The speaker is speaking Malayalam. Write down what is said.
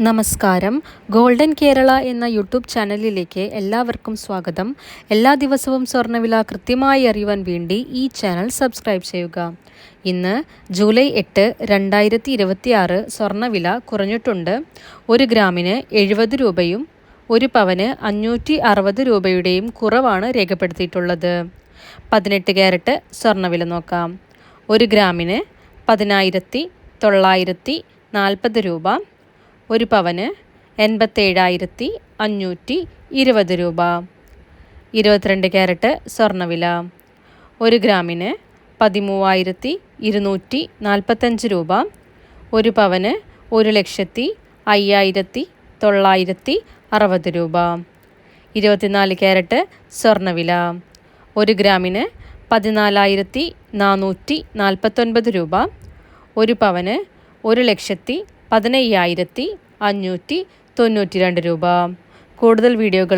നമസ്കാരം. ഗോൾഡൻ കേരള എന്ന യൂട്യൂബ് ചാനലിലേക്ക് എല്ലാവർക്കും സ്വാഗതം. എല്ലാ ദിവസവും സ്വർണ്ണവില കൃത്യമായി അറിയുവാൻ വേണ്ടി ഈ ചാനൽ സബ്സ്ക്രൈബ് ചെയ്യുക. ഇന്ന് ജൂലൈ 8, 2026 സ്വർണ്ണവില കുറഞ്ഞിട്ടുണ്ട്. 1 ഗ്രാമിന് 70 രൂപയും 1 പവന് 560 രൂപയുടെയും കുറവാണ് രേഖപ്പെടുത്തിയിട്ടുള്ളത്. 18 ക്യാരറ്റ് സ്വർണ്ണവില നോക്കാം. 1 ഗ്രാമിന് 10,940 രൂപ, 1 പവന് 87,520 രൂപ. 22 ക്യാരറ്റ് സ്വർണ്ണവില 1 ഗ്രാമിന് 13,245 രൂപ, 1 പവന് 1,05,960 രൂപ. 24 ക്യാരറ്റ് സ്വർണ്ണവില 1 ഗ്രാമിന് 14,449 രൂപ, 1 പവന് 1,15,592 രൂപ. കൂടുതൽ വീഡിയോകൾ